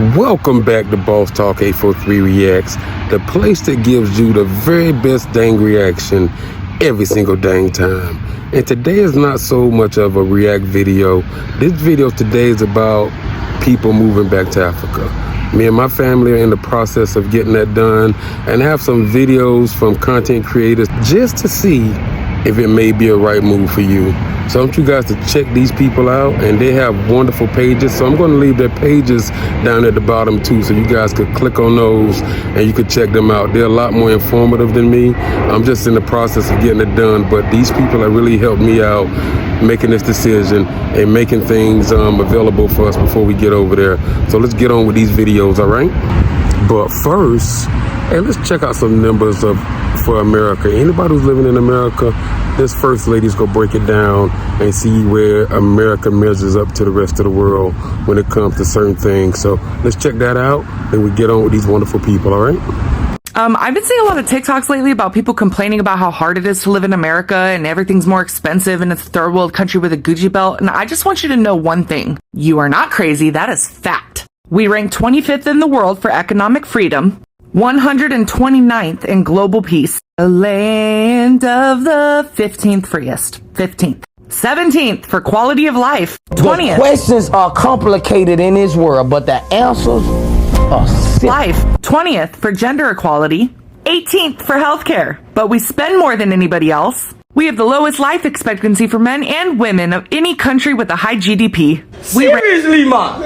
Welcome back to Boss Talk 843 Reacts, the place that gives you the very best dang reaction every single dang time. And today is not so much of a react video. This video today is about people moving back to Africa. Me and my family are in the process of getting that done and have some videos from content creators just to see if it may be a right move for you. So I want you guys to check these people out, and they have wonderful pages. So I'm going to leave their pages down at the bottom too, so you guys could click on those and you could check them out. They're a lot more informative than me. I'm just in the process of getting it done, but these people have really helped me out making this decision and making things available for us before we get over there. So let's get on with these videos, all right? But first, hey, let's check out some numbers for America. Anybody who's living in America, this first lady's gonna break it down and see where America measures up to the rest of the world when it comes to certain things. So let's check that out, and we get on with these wonderful people, all right? I've been seeing a lot of TikToks lately about people complaining about how hard it is to live in America and everything's more expensive and it's a third world country with a Gucci belt. And I just want you to know one thing. You are not crazy. That is fact. We rank 25th in the world for economic freedom, 129th in global peace, the land of the 15th freest, 15th. 17th for quality of life, 20th. The questions are complicated in this world, but the answers are simple. Life, 20th for gender equality, 18th for healthcare, but we spend more than anybody else. We have the lowest life expectancy for men and women of any country with a high GDP. Seriously, man.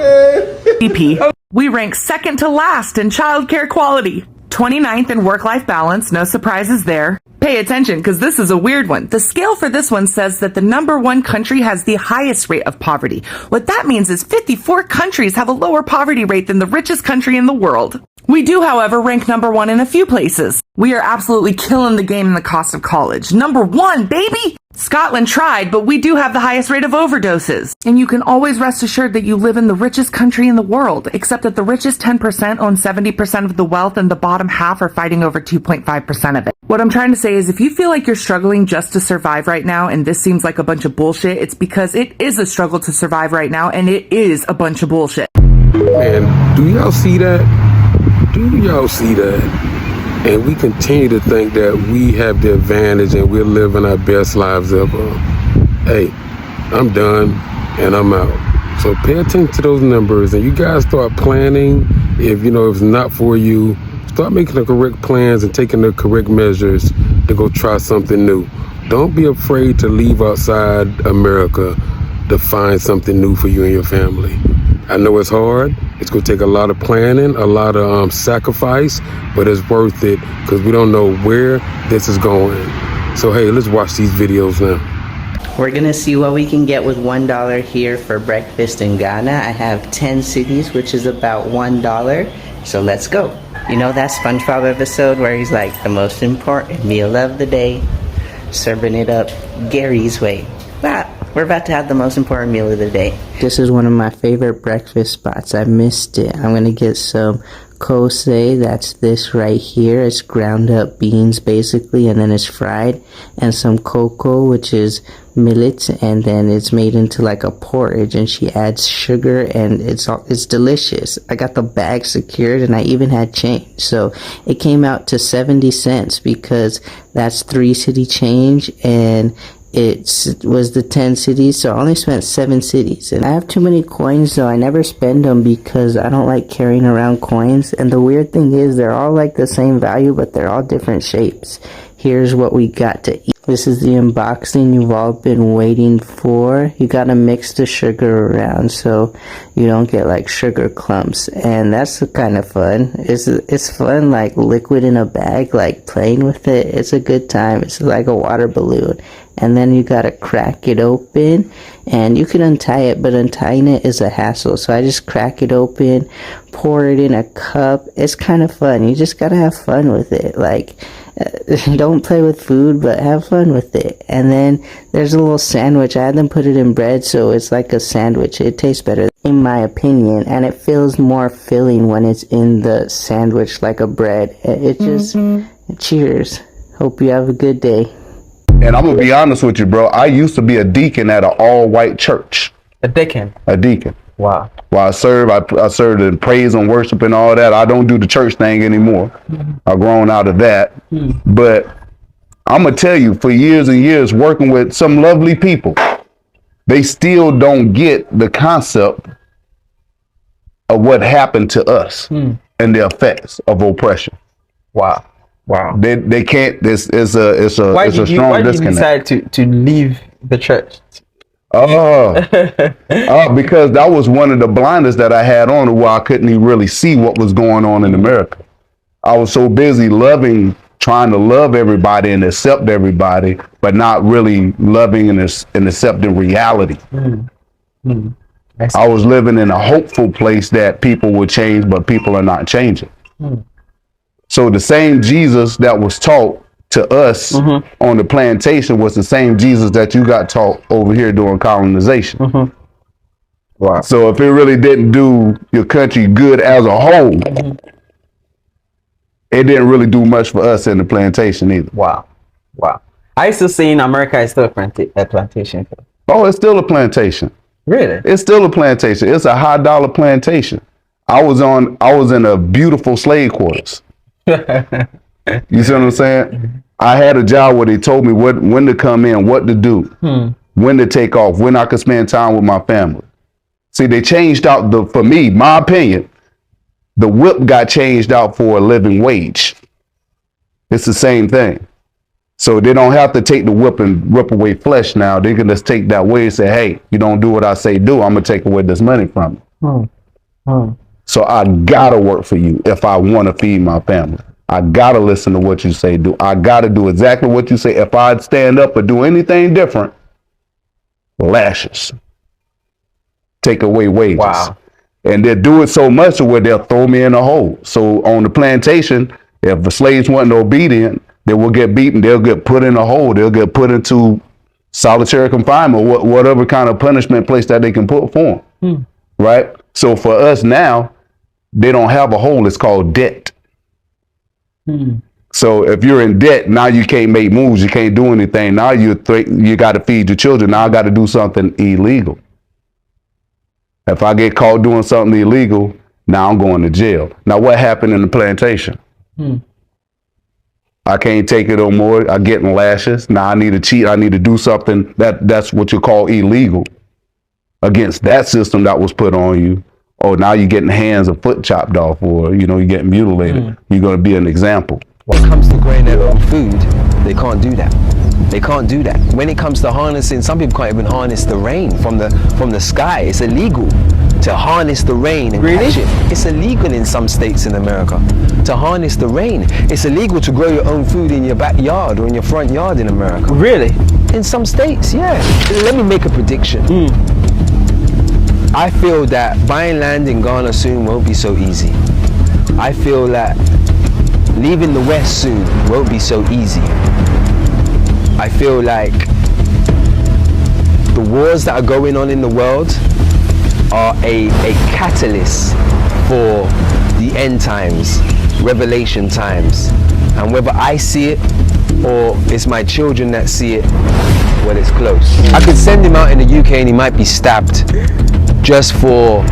GDP. We rank second to last in childcare quality, 29th in work-life balance, no surprises there. Pay attention, because this is a weird one. The scale for this one says that the number one country has the highest rate of poverty. What that means is 54 countries have a lower poverty rate than the richest country in the world. We do, however, rank number one in a few places. We are absolutely killing the game in the cost of college. Number one, baby! Scotland tried, but we do have the highest rate of overdoses. And you can always rest assured that you live in the richest country in the world, except that the richest 10% own 70% of the wealth and the bottom half are fighting over 2.5% of it. What I'm trying to say is if you feel like you're struggling just to survive right now and this seems like a bunch of bullshit, it's because it is a struggle to survive right now and it is a bunch of bullshit. And do y'all see that? Do y'all see that? And we continue to think that we have the advantage and we're living our best lives ever. Hey, I'm done and I'm out. So pay attention to those numbers, and you guys start planning. If it's not for you, start making the correct plans and taking the correct measures to go try something new. Don't be afraid to leave outside America to find something new for you and your family. I know it's hard. It's going to take a lot of planning, a lot of sacrifice, but it's worth it because we don't know where this is going. So, hey, let's watch these videos now. We're going to see what we can get with $1 here for breakfast in Ghana. I have 10 cities, which is about $1. So let's go. You know that SpongeBob episode where he's like, the most important meal of the day, serving it up Gary's way. We're about to have the most important meal of the day. This is one of my favorite breakfast spots. I missed it. I'm going to get some kose. That's this right here. It's ground up beans basically, and then it's fried. And some cocoa, which is millet, and then it's made into like a porridge, and she adds sugar, and it's delicious. I got the bag secured, and I even had change. So it came out to 70 cents because that's 3 city change, and it was the 10 cities, so I only spent 7 cities. And I have too many coins, so I never spend them because I don't like carrying around coins. And the weird thing is they're all like the same value, but they're all different shapes. Here's what we got to eat. This is the unboxing you've all been waiting for. You gotta mix the sugar around so you don't get like sugar clumps, and that's kind of fun. It's fun, like liquid in a bag, like playing with it. It's a good time. It's like a water balloon. And then you gotta crack it open, and you can untie it, but untying it is a hassle. So I just crack it open, pour it in a cup. It's kind of fun. You just gotta have fun with it. Like, don't play with food, but have fun with it. And then there's a little sandwich. I had them put it in bread, so it's like a sandwich. It tastes better, in my opinion, and it feels more filling when it's in the sandwich like a bread. It just, cheers. Hope you have a good day. And I'm gonna be honest with you, bro. I used to be a deacon at an all-white church. A deacon? A deacon. Wow. While I served in praise and worship and all that. I don't do the church thing anymore. I've grown out of that. But I'm gonna tell you, for years and years working with some lovely people, they still don't get the concept of what happened to us and the effects of oppression. Wow. Wow. They can't. This is a strong disconnect. Why did you decide to leave the church? Because that was one of the blinders that I had on, where I couldn't even really see what was going on in America. I was so busy trying to love everybody and accept everybody, but not really loving and accepting reality. I was living in a hopeful place that people would change, but people are not changing. So the same Jesus that was taught to us on the plantation was the same Jesus that you got taught over here during colonization. Wow. So if it really didn't do your country good as a whole, it didn't really do much for us in the plantation either. Wow. Wow. I used to say in America it's still a plantation. Oh, it's still a plantation. Really? It's still a plantation. It's a high dollar plantation. I was in a beautiful slave quarters. You see what I'm saying? I had a job where they told me when to come in, what to do, when to take off, when I could spend time with my family. See, they changed out for me, my opinion, the whip got changed out for a living wage. It's the same thing. So they don't have to take the whip and rip away flesh now. They can just take that way and say, hey, you don't do what I say do, I'm going to take away this money from you. So I got to work for you if I want to feed my family. I got to listen to what you say do. I got to do exactly what you say. If I stand up or do anything different, lashes. Take away wages. Wow. And they'll do it so much where they'll throw me in a hole. So on the plantation, if the slaves weren't obedient, they will get beaten. They'll get put in a hole. They'll get put into solitary confinement, or whatever kind of punishment place that they can put for them. Right? So for us now, they don't have a hole. It's called debt. So if you're in debt, now you can't make moves. You can't do anything. Now you got to feed your children. Now I got to do something illegal. If I get caught doing something illegal, now I'm going to jail. Now what happened in the plantation? I can't take it no more. I'm getting lashes. Now I need to cheat. I need to do something that's what you call illegal against that system that was put on you. Oh, now you're getting hands or foot chopped off, or you're getting mutilated. You're going to be an example. When it comes to growing their own food, they can't do that. They can't do that. When it comes to harnessing, some people can't even harness the rain from the sky. It's illegal to harness the rain and catch it. It's illegal in some states in America to harness the rain. It's illegal to grow your own food in your backyard or in your front yard in America. Really? In some states, yeah. Let me make a prediction. I feel that buying land in Ghana soon won't be so easy. I feel that leaving the West soon won't be so easy. I feel like the wars that are going on in the world are a catalyst for the end times, revelation times. And whether I see it or it's my children that see it, well, it's close. I could send him out in the UK and he might be stabbed just for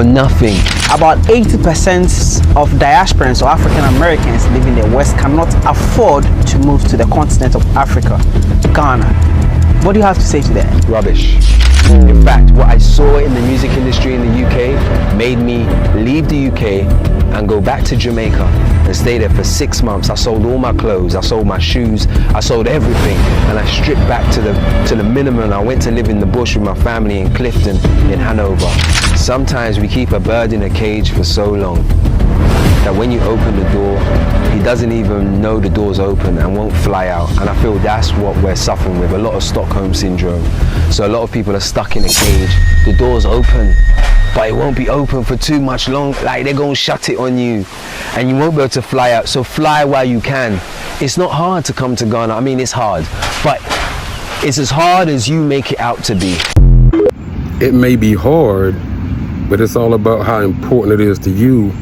nothing. About 80% of diasporans or African Americans living in the West cannot afford to move to the continent of Africa, Ghana. What do you have to say to that? Rubbish. In fact, what I saw in the music industry in the UK made me leave the UK and go back to Jamaica and stay there for 6 months. I sold all my clothes, I sold my shoes, I sold everything, and I stripped back to the minimum. I went to live in the bush with my family in Clifton in Hanover. Sometimes we keep a bird in a cage for so long that when you open the door, he doesn't even know the door's open and won't fly out. And I feel that's what we're suffering with, a lot of Stockholm syndrome. So a lot of people are stuck in a cage. The door's open, but it won't be open for too much long. Like, they're gonna shut it on you and you won't be able to fly out. So fly while you can. It's not hard to come to Ghana. I mean, it's hard, but it's as hard as you make it out to be. It may be hard, but it's all about how important it is to you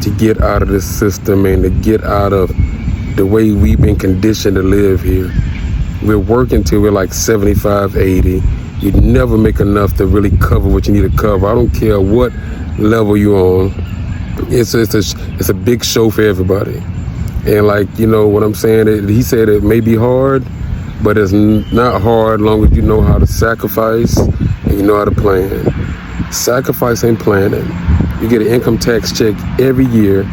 to get out of this system and to get out of the way we've been conditioned to live here. We're working till we're like 75, 80. You never make enough to really cover what you need to cover. I don't care what level you're on. It's a big show for everybody. And like, you know what I'm saying? He said it may be hard, but it's not hard as long as you know how to sacrifice and you know how to plan. Sacrifice and planning. You get an income tax check every year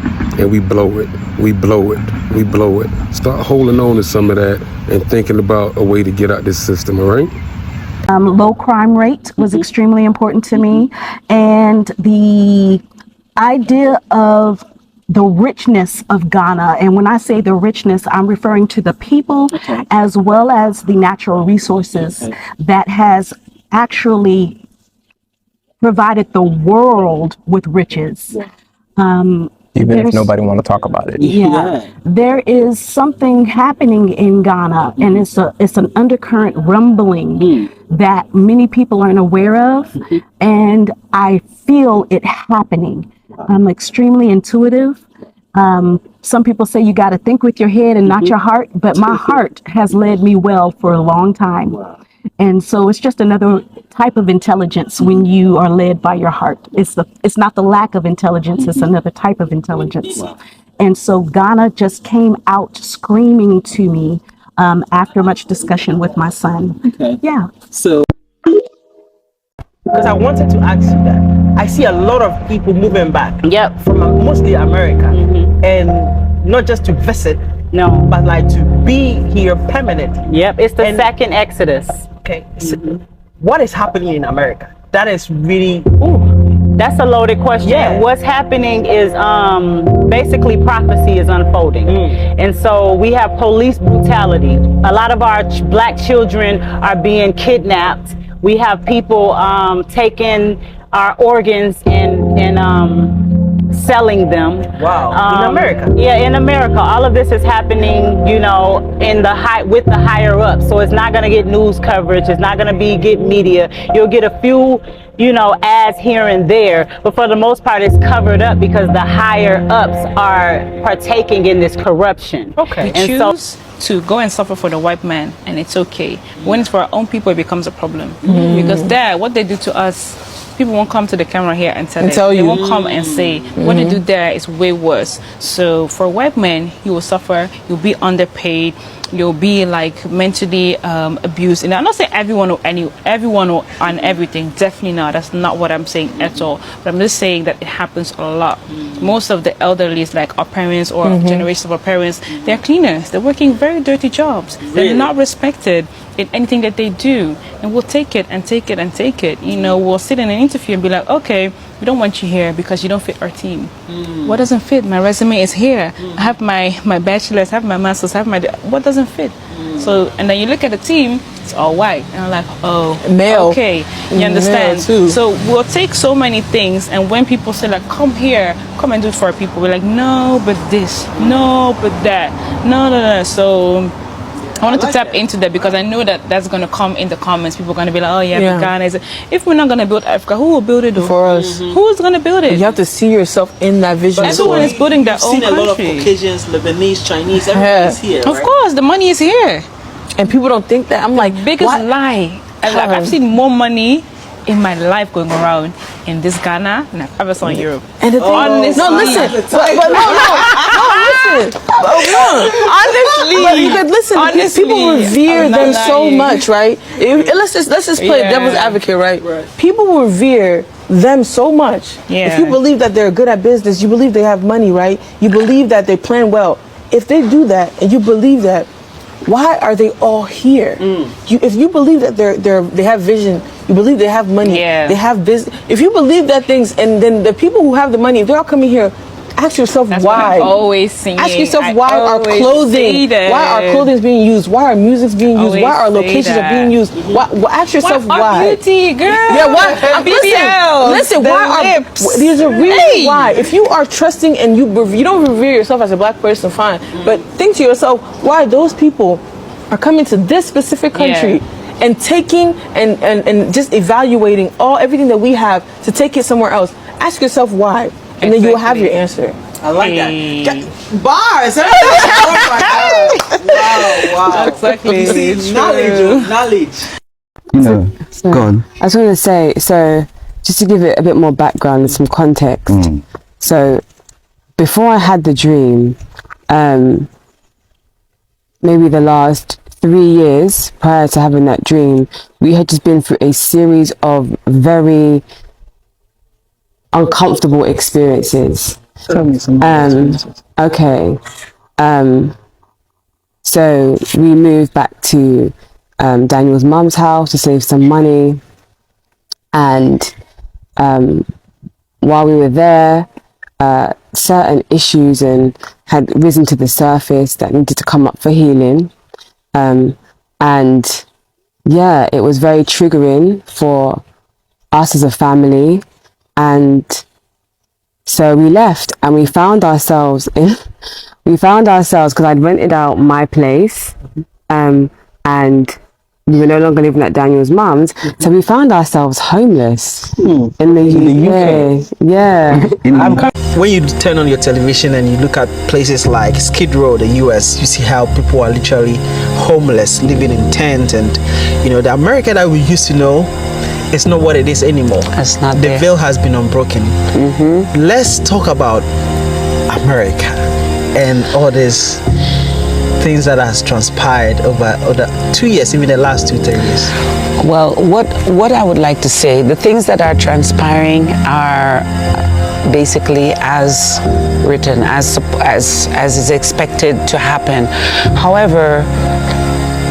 and we blow it. We blow it. We blow it. Start holding on to some of that and thinking about a way to get out this system, all right? Low crime rate was extremely important to me, and the idea of the richness of Ghana. And when I say the richness, I'm referring to the people as well as the natural resources that has actually provided the world with riches. Even if nobody want to talk about it. There is something happening in Ghana, and it's an undercurrent rumbling that many people aren't aware of, and I feel it happening. I'm extremely intuitive. Some people say you got to think with your head and not your heart, but my heart has led me well for a long time. And so it's just another type of intelligence when you are led by your heart. It's not the lack of intelligence, it's another type of intelligence. And so Ghana just came out screaming to me after much discussion with my son. Yeah. So, because I wanted to ask you that. I see a lot of people moving back. From mostly America. And not just to visit, but like to be here permanently. It's the second exodus. Okay. So what is happening in America? That is really... That's a loaded question. What's happening is basically prophecy is unfolding. And so we have police brutality. A lot of our black children are being kidnapped. We have people taking our organs and selling them. Wow. In America? Yeah, in America. All of this is happening, you know, with the higher ups. So it's not going to get news coverage. It's not going to get media. You'll get a few, you know, ads here and there. But for the most part, it's covered up because the higher ups are partaking in this corruption. Okay. We choose to go and suffer for the white man, and it's okay. When it's for our own people, it becomes a problem. Because there, what they do to us, people won't come to the camera here and tell you. They won't come and say what they do there is way worse. So for white men, you will suffer, you'll be underpaid, you'll be like mentally abused. And I'm not saying everyone will on everything, definitely not. That's not what I'm saying at all. But I'm just saying that it happens a lot. Most of the elderly, like our parents or generations of our parents, they're cleaners. They're working very dirty jobs. They're not respected in anything that they do, and we'll take it and take it and take it. You know, we'll sit in an interview and be like, okay, we don't want you here because you don't fit our team. What doesn't fit? My resume is here. I have my bachelor's, I have my master's, I have my... What doesn't fit? So, and then you look at the team, it's all white. And I'm like, oh, male. Okay, you understand? So we'll take so many things, and when people say like, come here, come and do it for our people, we're like, no, but this, no, but that, no. So I wanted to tap into that because I know that that's going to come in the comments. People are going to be like, oh yeah, Ghana is... If we're not going to build Africa, who will build it though? For us. Who's going to build it? You have to see yourself in that vision. Everyone is building their own country. Seen a lot of Caucasians, Lebanese, Chinese, everybody's here, Of course, the money is here. And people don't think that. I'm like, biggest lie. I've seen more money in my life going around in this Ghana than I've ever saw in Europe. And the thing, honestly, honestly, people revere them so much, right? Let's just play devil's advocate, right? People revere them so much. If you believe that they're good at business, you believe they have money, right? You believe that they plan well. If they do that and you believe that, why are they all here? If you believe that they have vision, you believe they have money, they have business. If you believe that things, and then the people who have the money, if they're all coming here, ask yourself why. Ask yourself why our clothing is being used, why our music's being used, why our locations are being used. Ask yourself why. Our beauty, girl. Yeah, why? Listen. Why there's a reason why. If you are trusting and you don't revere yourself as a black person, fine. But think to yourself why those people are coming to this specific country. And taking and just evaluating everything that we have to take it somewhere else. Ask yourself why, and then you will have your answer. I like that. Bars. Oh my God. Wow. Exactly. You see, knowledge. you know, go on. I just want to say, so just to give it a bit more background and some context. So before I had the dream, maybe the last 3 years prior to having that dream, we had just been through a series of very uncomfortable experiences. Tell me some experiences. Okay. So we moved back to Daniel's mum's house to save some money, and while we were there, certain issues had risen to the surface that needed to come up for healing, and yeah, it was very triggering for us as a family, and so we left and we found ourselves because I'd rented out my place, and we were no longer living at Daniel's mum's, so we found ourselves homeless in the UK. Yeah. When you turn on your television and you look at places like Skid Row, the US, you see how people are literally homeless, living in tents, and you know, the America that we used to know, it's not what it is anymore. It's not. The veil has been unbroken. Let's talk about America and all these things that has transpired over the 2 years, even the last 2-3 years. Well, what I would like to say, the things that are transpiring are basically as written, as is expected to happen. However,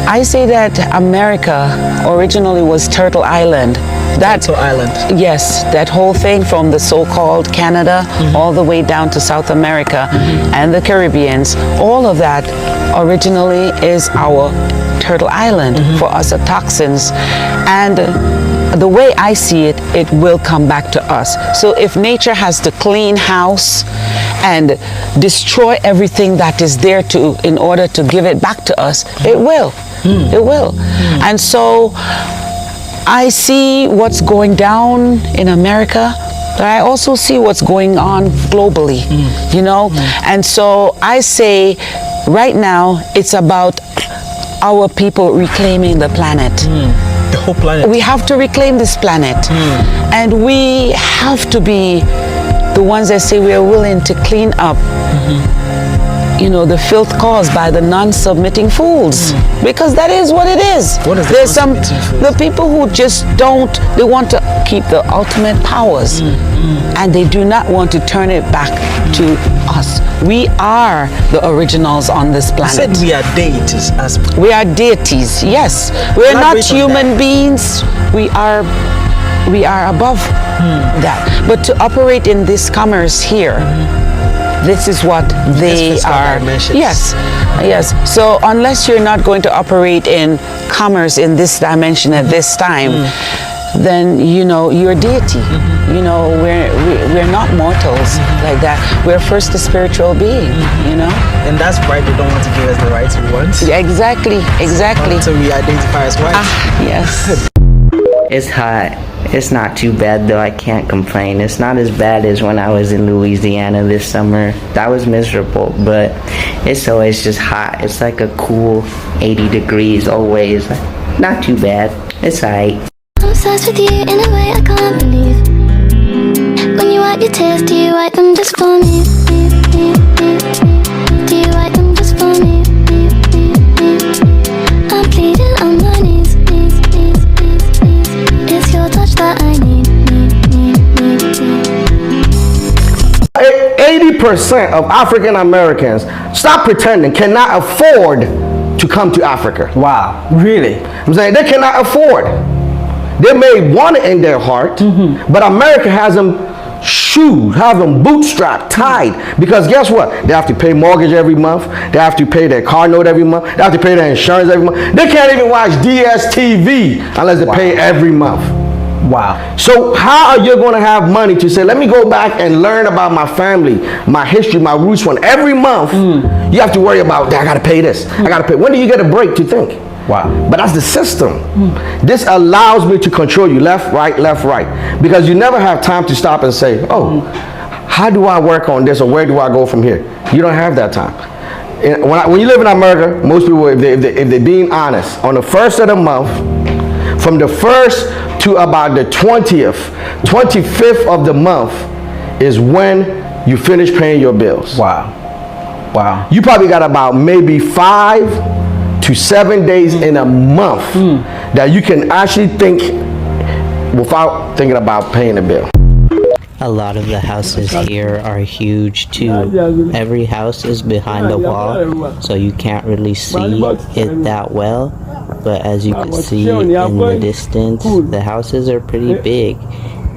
I say that America originally was Turtle Island. Turtle Island. Yes, that whole thing from the so-called Canada all the way down to South America and the Caribbeans, all of that originally is our Turtle Island for us toxins. And the way I see it, it will come back to us. So if nature has to clean house and destroy everything that is there in order to give it back to us, it will. It will. And so I see what's going down in America, but I also see what's going on globally, you know? And so I say right now it's about our people reclaiming the planet. The whole planet. We have to reclaim this planet. And we have to be the ones that say we are willing to clean up you know, the filth caused by the non-submitting fools, because that is what it is. What is There's the people who just don't, they want to keep the ultimate powers, and they do not want to turn it back to us. We are the originals on this planet. You said we are deities. We are deities, yes. We're not human beings. We are above that. But to operate in this commerce here, this is what they are. Yes, yes. So unless you're not going to operate in commerce in this dimension at this time, then you know you're deity. You know, we're not mortals like that. We're first a spiritual being. You know, and that's why they don't want to give us the rights we want. Exactly, exactly. So we identify as white. Yes. It's hot. It's not too bad though, I can't complain. It's not as bad as when I was in Louisiana this summer. That was miserable, but it's always just hot. It's like a cool 80 degrees always. Not too bad. It's alright. I'm obsessed with you in a way I can't believe. When you wipe your tears, do you wipe them just for me? Do you wipe them just for me? I'm pleading on my knees. It's your touch that I need. 80% of African Americans, stop pretending, cannot afford to come to Africa. Wow, really? I'm saying they cannot afford. They may want it in their heart, but America has them shoes, have them bootstrapped, tied, because guess what? They have to pay mortgage every month. They have to pay their car note every month. They have to pay their insurance every month. They can't even watch DSTV unless they pay every month. Wow. So how are you going to have money to say, let me go back and learn about my family, my history, my roots? When every month you have to worry about, I got to pay this. I got to pay. When do you get a break to think? Wow. But that's the system. This allows me to control you left, right, because you never have time to stop and say, oh, how do I work on this, or where do I go from here? You don't have that time. When you live in America, most people, if they're being honest, on the first of the month, From the 1st to about the 25th of the month is when you finish paying your bills. Wow. Wow. You probably got about maybe 5 to 7 days in a month that you can actually think without thinking about paying the bill. A lot of the houses here are huge too. Every house is behind a wall, so you can't really see it that well. But as you can see in the distance, the houses are pretty big.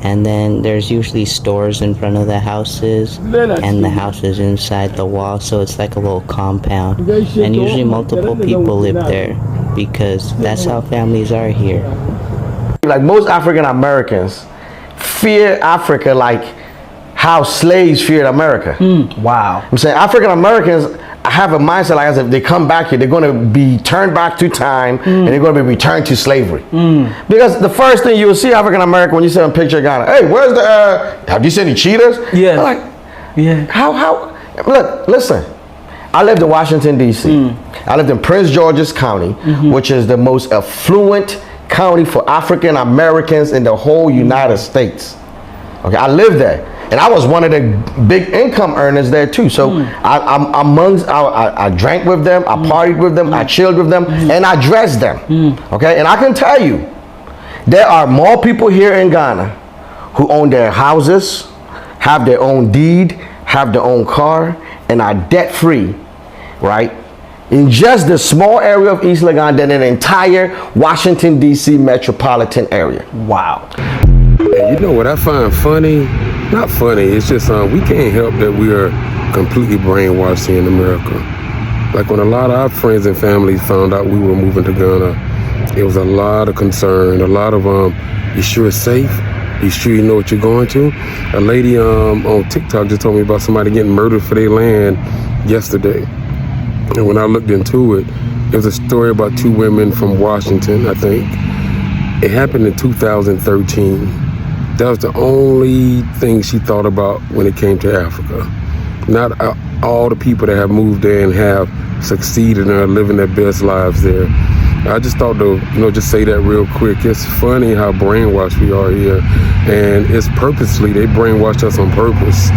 And then there's usually stores in front of the houses, and the houses inside the wall, so it's like a little compound. And usually multiple people live there, because that's how families are here. Like most African Americans fear Africa like how slaves feared America. Wow. I'm saying African Americans have a mindset like as if they come back here, they're going to be turned back to time and they're going to be returned to slavery. Because the first thing you will see African American when you see a picture of Ghana, hey, where's the, have you seen any cheetahs? Yeah. I'm like, yeah. How, look, listen. I lived in Washington, D.C. I lived in Prince George's County, which is the most affluent county for African Americans in the whole United States. Okay, I lived there. And I was one of the big income earners there too. So I drank with them, I partied with them, I chilled with them, and I dressed them. Okay, and I can tell you, there are more people here in Ghana who own their houses, have their own deed, have their own car, and are debt free, right? In just the small area of East Legon than an entire Washington, D.C. metropolitan area. Wow. And you know what I find funny? Not funny, it's just we can't help that we are completely brainwashed here in America. Like when a lot of our friends and families found out we were moving to Ghana, it was a lot of concern, a lot of you sure it's safe? You sure you know what you're going to? A lady on TikTok just told me about somebody getting murdered for their land yesterday. And when I looked into it, it was a story about 2 women from Washington, I think. It happened in 2013. That was the only thing she thought about when it came to Africa. Not all the people that have moved there and have succeeded and are living their best lives there. I just thought to, just say that real quick. It's funny how brainwashed we are here. And it's purposely, they brainwash us on purpose.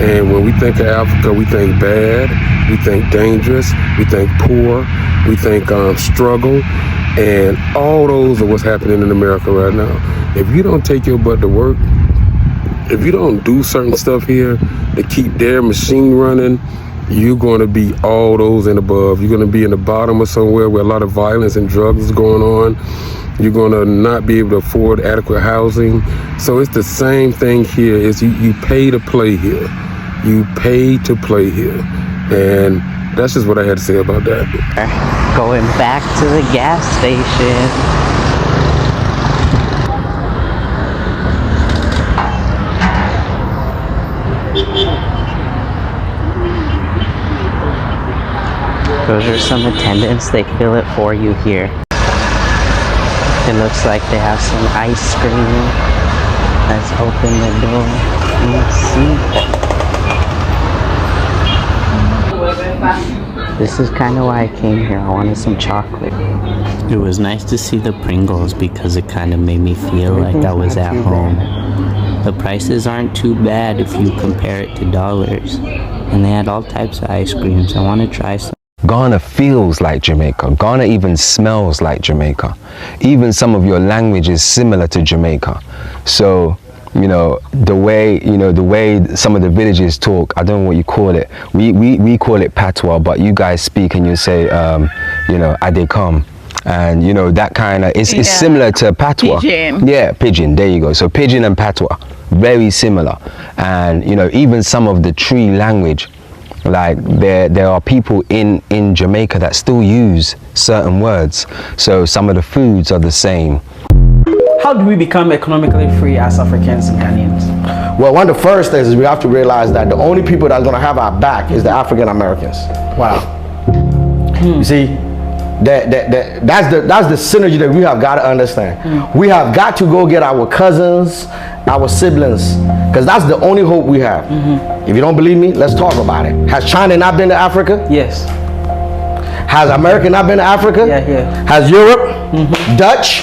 And when we think of Africa, we think bad, we think dangerous, we think poor, we think struggle. And all those are what's happening in America right now. If you don't take your butt to work, if you don't do certain stuff here to keep their machine running, you're going to be all those and above. You're going to be in the bottom of somewhere where a lot of violence and drugs is going on. You're going to not be able to afford adequate housing. So it's the same thing here. Is you pay to play here. You pay to play here. And that's just what I had to say about that. Going back to the gas station. Those are some attendants, they fill it for you here. It looks like they have some ice cream. Let's open the door and see. This is kind of why I came here. I wanted some chocolate. It was nice to see the Pringles because it kind of made me feel like I was at home. The prices aren't too bad if you compare it to dollars. And they had all types of ice creams. I want to try some. Ghana feels like Jamaica. Ghana even smells like Jamaica. Even some of your language is similar to Jamaica. So, the way some of the villages talk, I don't know what you call it. We call it patois, but you guys speak and you say, adekam. And that kind of, it's similar to patois. Pidgin. Yeah, pidgin, there you go. So pidgin and patois, very similar. And, even some of the Tree language, like there are people in Jamaica that still use certain words. So some of the foods are the same. How do we become economically free as Africans and Ghanaians? Well, one of the first things is we have to realize that the only people that are going to have our back is the African Americans. Wow. You see, that's the synergy that we have got to understand. We have got to go get our cousins, our siblings, because that's the only hope we have. If you don't believe me, let's talk about it. Has China not been to Africa? Yes. Has America not been to Africa? Yeah. Has Europe, Dutch?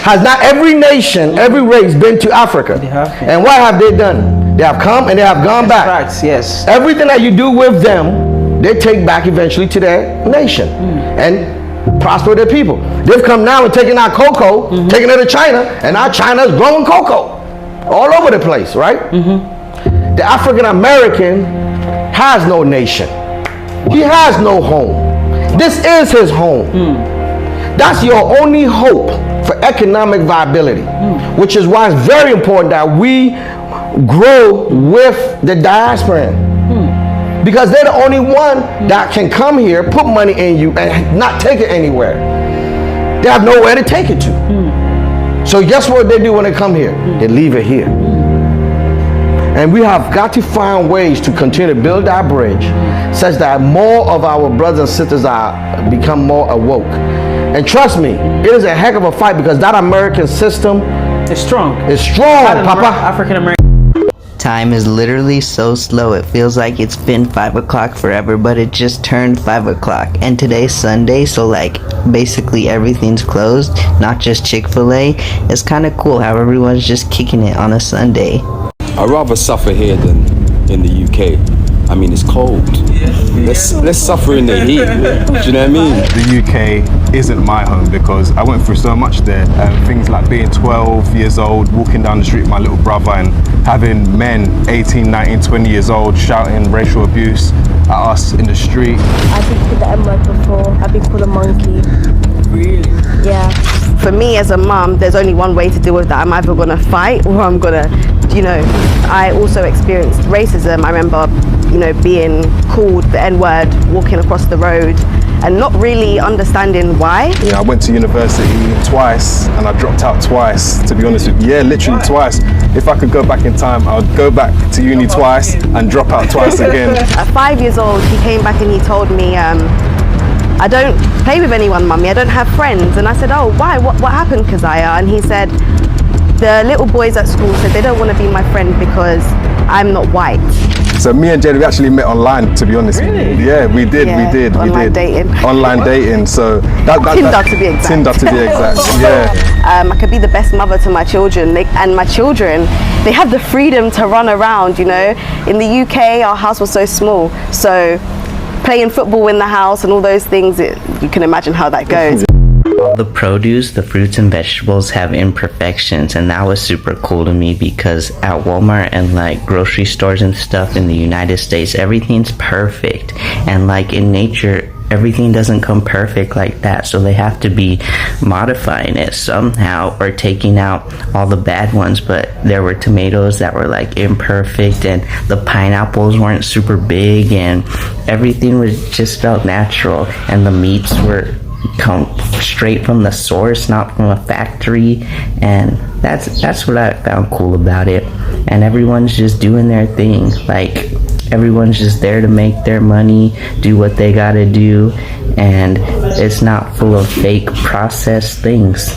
Has not every nation, every race been to Africa? They have. And what have they done? They have come and they have gone back. Facts, yes. Everything that you do with them, they take back eventually to their nation and prosper their people. They've come now and taken our cocoa, taking it to China, and now China's growing cocoa all over the place, right? The African American has no nation. He has no home. This is his home. That's your only hope for economic viability, which is why it's very important that we grow with the diaspora. Because they're the only one that can come here, put money in you, and not take it anywhere. They have nowhere to take it to. So guess what they do when they come here? They leave it here. And we have got to find ways to continue to build our bridge such that more of our brothers and sisters become more awoke. And trust me, it is a heck of a fight because that American system is strong. It's strong, Papa. African American. Time is literally so slow. It feels like it's been 5 o'clock forever, but it just turned 5 o'clock. And today's Sunday, so like basically everything's closed, not just Chick-fil-A. It's kind of cool how everyone's just kicking it on a Sunday. I'd rather suffer here than in the UK. I mean, it's cold. Let's suffer in the heat. Do you know what I mean? The UK isn't my home because I went through so much there. Things like being 12 years old, walking down the street with my little brother and having men 18, 19, 20 years old shouting racial abuse at us in the street. I've been called the M-word before. I've been called a monkey. Really? Yeah. For me as a mum, there's only one way to deal with that. I'm either going to fight or I'm going to, you know, I also experienced racism. I remember, you know, being called the N-word walking across the road and not really understanding why. Yeah, I went to university twice and I dropped out twice, to be honest with you. Yeah, literally twice. If I could go back in time, I would go back to uni twice and drop out twice again. At 5 years old, he came back and he told me, I don't play with anyone, mummy, I don't have friends. And I said, oh, why? What happened, Keziah? And he said, the little boys at school said they don't want to be my friend because I'm not white. So me and Jada, we actually met online, to be honest. Really? Yeah, we did. Online dating. Online dating, so... Tinder to be exact. Tinder to be exact, yeah. I could be the best mother to my children, and my children, they have the freedom to run around, you know. In the UK, our house was so small, so playing football in the house and all those things, you can imagine how that goes. All the produce, the fruits and vegetables have imperfections, and that was super cool to me because at Walmart and like grocery stores and stuff in the United States, everything's perfect, and like in nature everything doesn't come perfect like that, so they have to be modifying it somehow or taking out all the bad ones. But there were tomatoes that were like imperfect, and the pineapples weren't super big, and everything was just felt natural, and the meats were come straight from the source, not from a factory. And that's what I found cool about it. And everyone's just doing their thing, like everyone's just there to make their money, do what they gotta do, and it's not full of fake processed things.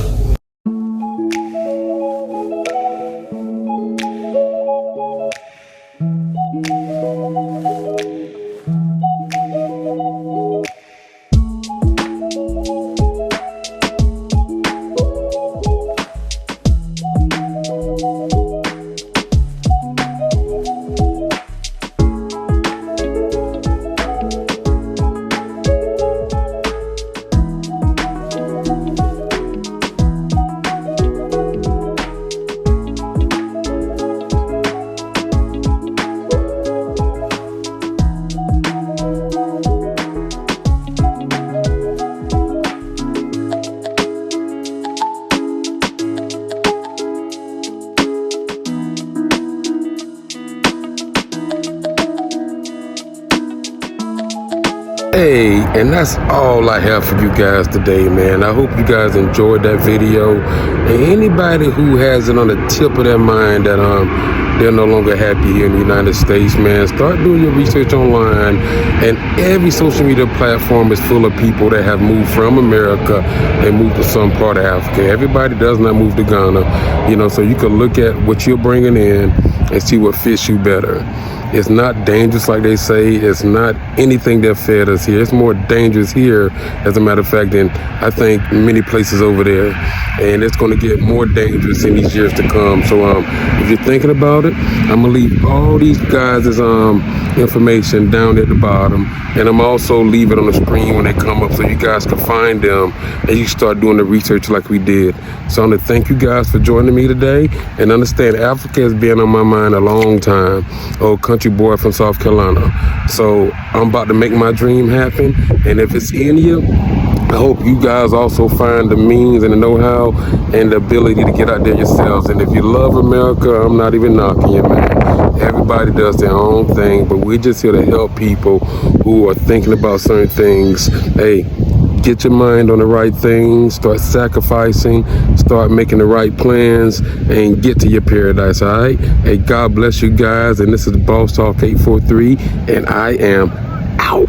Hey, and that's all I have for you guys today, man. I hope you guys enjoyed that video. And anybody who has it on the tip of their mind that they're no longer happy here in the United States, man, start doing your research online. And every social media platform is full of people that have moved from America and moved to some part of Africa. Everybody does not move to Ghana, you know, so you can look at what you're bringing in and see what fits you better. It's not dangerous like they say. It's not anything that fed us here. It's more dangerous here, as a matter of fact, than I think many places over there. And it's going to get more dangerous in these years to come. So if you're thinking about it, I'm going to leave all these guys' information down at the bottom. And I'm also leave it on the screen when they come up so you guys can find them and you start doing the research like we did. So I want to thank you guys for joining me today, and understand Africa has been on my mind a long time. Old country boy from South Carolina. So I'm about to make my dream happen, and if it's in you, I hope you guys also find the means and the know-how and the ability to get out there yourselves. And if you love America, I'm not even knocking you, man. Everybody does their own thing, but we're just here to help people who are thinking about certain things. Hey, get your mind on the right things, start sacrificing, start making the right plans, and get to your paradise, all right? Hey, God bless you guys, and this is Boss Talk 843, and I am out.